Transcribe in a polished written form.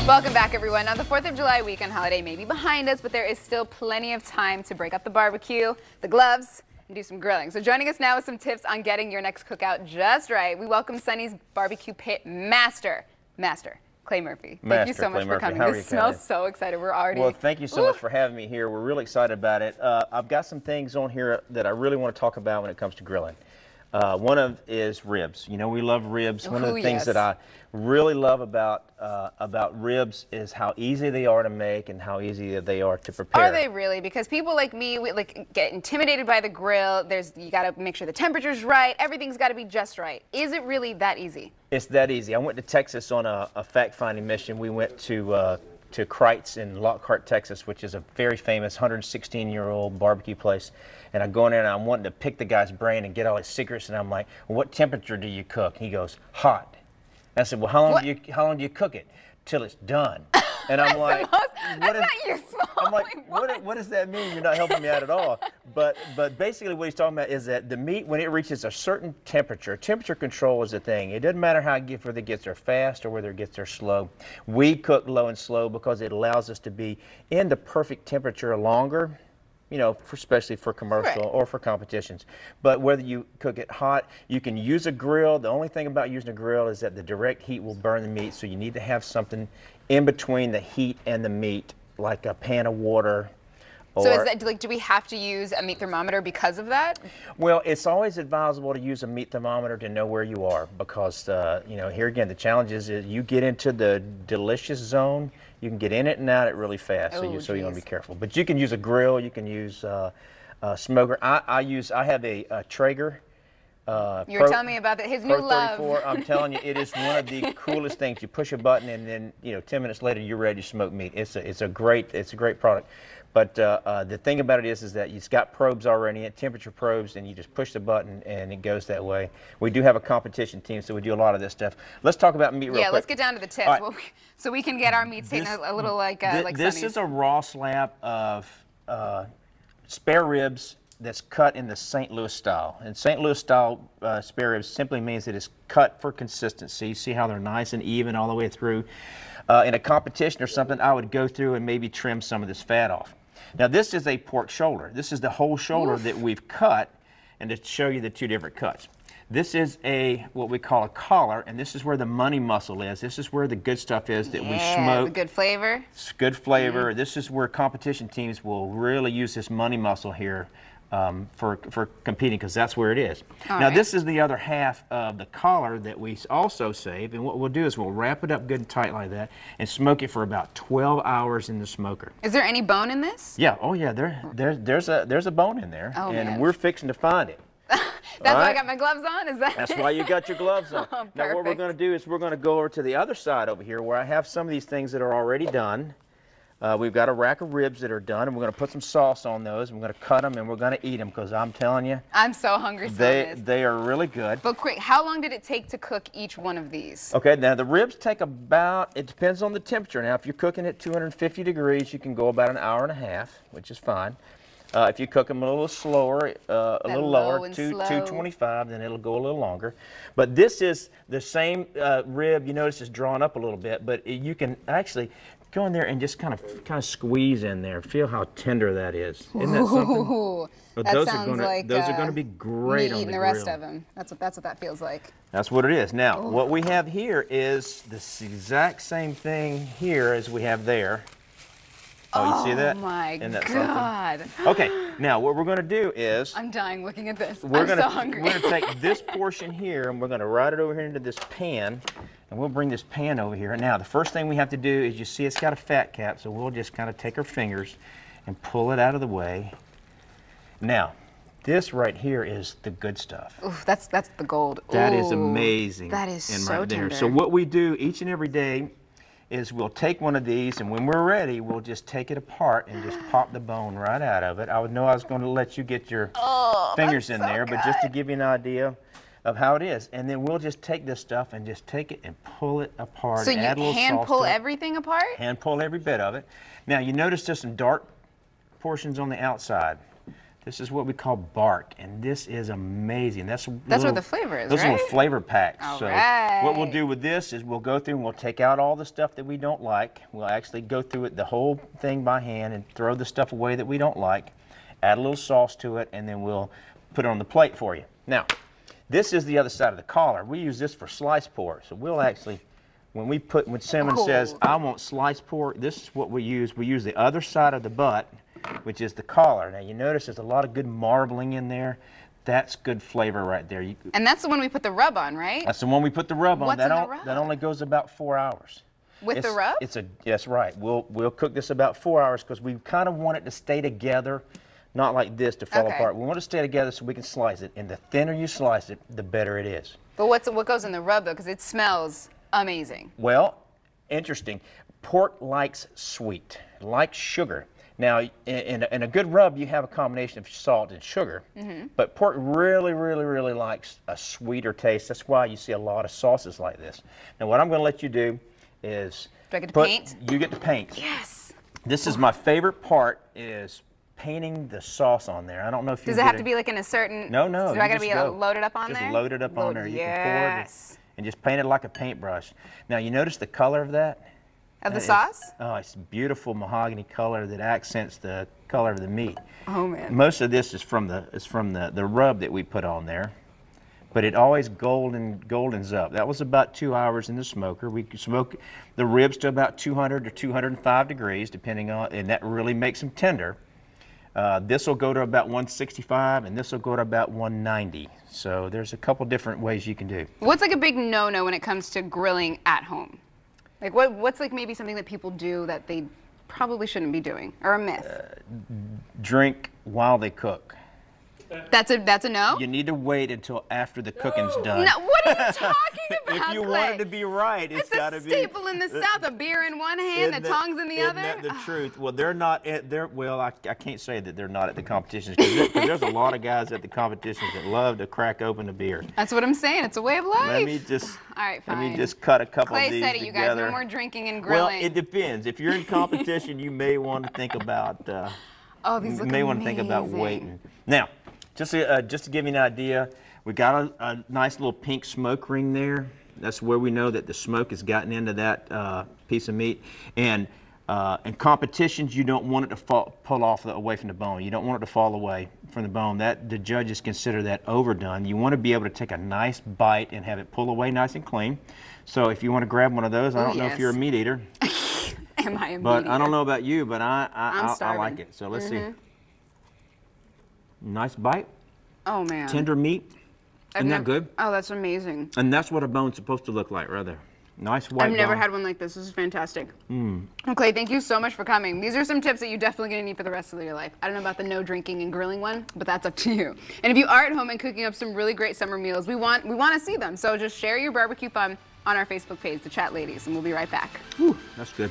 Welcome back, everyone. Now, the 4th of July weekend holiday may be behind us, but there is still plenty of time to break up the barbecue, the gloves, and do some grilling. So joining us now with some tips on getting your next cookout just right, we welcome Sonny's barbecue pit master, Clay Murphy. Thank you so much for coming. This smells so excited. We're already... Well, thank you so much for having me here. We're really excited about it. I've got some things on here that I really want to talk about when it comes to grilling. One of is ribs. You know, we love ribs. One of the things that I really love about ribs is how easy they are to make and how easy they are to prepare. Are they really? Because people like me, we get intimidated by the grill. You got to make sure the temperature's right. Everything's got to be just right. Is it really that easy? It's that easy. I went to Texas on a fact-finding mission. We went to Kreitz in Lockhart, Texas, which is a very famous 116-year-old barbecue place. And I go in there and I'm wanting to pick the guy's brain and get all his secrets. And I'm like, well, what temperature do you cook? He goes, hot. And I said, well, how long do you cook it? Till it's done. And I'm like, what does that mean? You're not helping me out at all. But basically what he's talking about is that the meat, when it reaches a certain temperature control is the thing. It doesn't matter whether it gets there fast or whether it gets there slow. We cook low and slow because it allows us to be in the perfect temperature longer, you know, especially for commercial or for competitions. But whether you cook it hot, you can use a grill. The only thing about using a grill is that the direct heat will burn the meat, so you need to have something in between the heat and the meat, like a pan of water. So is that, like, do we have to use a meat thermometer because of that? Well, it's always advisable to use a meat thermometer to know where you are, because you know, here again, the challenge is you get into the delicious zone, you can get in it and out it really fast. So you want to be careful. But you can use a grill, you can use a smoker. I have a Traeger. You were telling me about his new love. I'm telling you, it is one of the coolest things. You push a button and then, you know, 10 minutes later you're ready to smoke meat. It's a great product. But the thing about it is that it's got probes already in it, temperature probes, and you just push the button and it goes that way. We do have a competition team, so we do a lot of this stuff. Let's talk about meat real quick. Yeah, let's get down to the tips. Right. So we can get our meats taken a little like Sonny's. This is a raw slab of spare ribs that's cut in the St. Louis style. And St. Louis style spare ribs simply means that it's cut for consistency. You see how they're nice and even all the way through. In a competition or something, I would go through and maybe trim some of this fat off. Now this is a pork shoulder. This is the whole shoulder that we've cut, and to show you the two different cuts. This is what we call a collar, and this is where the money muscle is. This is where the good stuff is that we smoke. The good flavor. It's good flavor. This is where competition teams will really use this money muscle here for competing, because that's where it is. Now this is the other half of the collar that we also save, and what we'll do is we'll wrap it up good and tight like that and smoke it for about 12 hours in the smoker. Is there any bone in this? Yeah, oh yeah, there's a bone in there, and we're fixing to find it. That's why I got my gloves on? Is that That's why you got your gloves on. Now what we're going to do is we're going to go over to the other side over here where I have some of these things that are already done. We've got a rack of ribs that are done, and we're going to put some sauce on those, and we're going to cut them, and we're going to eat them, because I'm telling you, I'm so hungry. They are really good. But quick, how long did it take to cook each one of these? Okay, now the ribs take about, it depends on the temperature. Now if you're cooking at 250 degrees, you can go about an hour and a half, which is fine. If you cook them a little slower, a little lower, 225, then it'll go a little longer. But this is the same rib. You notice it's drawn up a little bit, but you can actually go in there and just kind of squeeze in there. Feel how tender that is. Isn't that something? But that sounds like those are going to be great on the grill. The rest of them. That's what that feels like. That's what it is. Now, what we have here is this exact same thing here as we have there. Oh, you see that? Oh my God. Something? Okay, now what we're going to do is... I'm dying looking at this. I'm so hungry. We're going to take this portion here, and we're going to ride it over here into this pan, and we'll bring this pan over here. Now, the first thing we have to do is, you see it's got a fat cap, so we'll just kind of take our fingers and pull it out of the way. Now, this right here is the good stuff. Oof, that's the gold. That is amazing. That is so right there. tender. So what we do each and every day is we'll take one of these, and when we're ready, we'll just take it apart and just pop the bone right out of it. I was going to let you get your fingers in there, but just to give you an idea of how it is. And then we'll just take this stuff and just take it and pull it apart. So you hand pull everything apart? Hand pull every bit of it. Now you notice there's some dark portions on the outside. This is what we call bark, and this is amazing. That's where the flavor is, those right? are little flavor packs. All so right. what we'll do with this is we'll go through and we'll take out all the stuff that we don't like. We'll actually go through it, the whole thing by hand, and throw the stuff away that we don't like, add a little sauce to it, and then we'll put it on the plate for you. Now, this is the other side of the collar. We use this for sliced pork, so we'll actually, when Simmons says, I want sliced pork, this is what we use. We use the other side of the butt, which is the collar. Now you notice there's a lot of good marbling in there. That's good flavor right there. And that's the one we put the rub on, right? That's the one we put the rub on. What's in the rub? That only goes about 4 hours. With the rub? That's right. We'll cook this about 4 hours because we kind of want it to stay together, not like this to fall apart. We want it to stay together so we can slice it. And the thinner you slice it, the better it is. But what goes in the rub though? Because it smells amazing. Well, interesting. Pork likes sweet, likes sugar. Now, in a good rub, you have a combination of salt and sugar, but pork really, really, really likes a sweeter taste. That's why you see a lot of sauces like this. Now, what I'm going to let you do is do I get to paint? You get to paint. Yes. This is my favorite part, is painting the sauce on there. I don't know if you does it have to be like in a certain? No. Do I got to be loaded up on there? Just load it up on there. You can pour it and just paint it like a paintbrush. Now, you notice the color of that? Of the sauce? Oh, it's a beautiful mahogany color that accents the color of the meat. Oh man! Most of this is from the rub that we put on there, but it always goldens up. That was about 2 hours in the smoker. We could smoke the ribs to about 200 to 205 degrees, depending on, and that really makes them tender. This will go to about 165, and this will go to about 190. So there's a couple different ways you can do. What's like a big no-no when it comes to grilling at home? Like what's like maybe something that people do that they probably shouldn't be doing, or a myth? Drink while they cook. That's a no? You need to wait until after the cooking's done. No, what are you talking about, If you Clay? want it to be right, it's got to be. It's a staple in the South, a beer in one hand, the tongs in the other. Isn't that the truth? Well, they're not at, well, I can't say that they're not at the competitions, because there's a lot of guys at the competitions that love to crack open a beer. That's what I'm saying. It's a way of life. Let me just, all right, fine. Let me just cut a couple Clay of these said it, together. you guys. No more drinking and grilling. Well, it depends. If you're in competition, you may want to think about. Oh, these look you may want to think about waiting. Now, just to give you an idea, we got a nice little pink smoke ring there. That's where we know that the smoke has gotten into that piece of meat. And in competitions, you don't want it to pull off away from the bone. You don't want it to fall away from the bone. The judges consider that overdone. You want to be able to take a nice bite and have it pull away nice and clean. So if you want to grab one of those, I don't know if you're a meat eater. Am I a meat But eater? I don't know about you, but I like it. So let's see. Nice bite. Oh man. Tender meat. Isn't that good? Oh, that's amazing. And that's what a bone's supposed to look like, rather. Nice white bone. I've never had one like this. This is fantastic. Okay, thank you so much for coming. These are some tips that you're definitely going to need for the rest of your life. I don't know about the no drinking and grilling one, but that's up to you. And if you are at home and cooking up some really great summer meals, we want to see them. So just share your barbecue fun on our Facebook page, The Chat Ladies, and we'll be right back. Whew, that's good.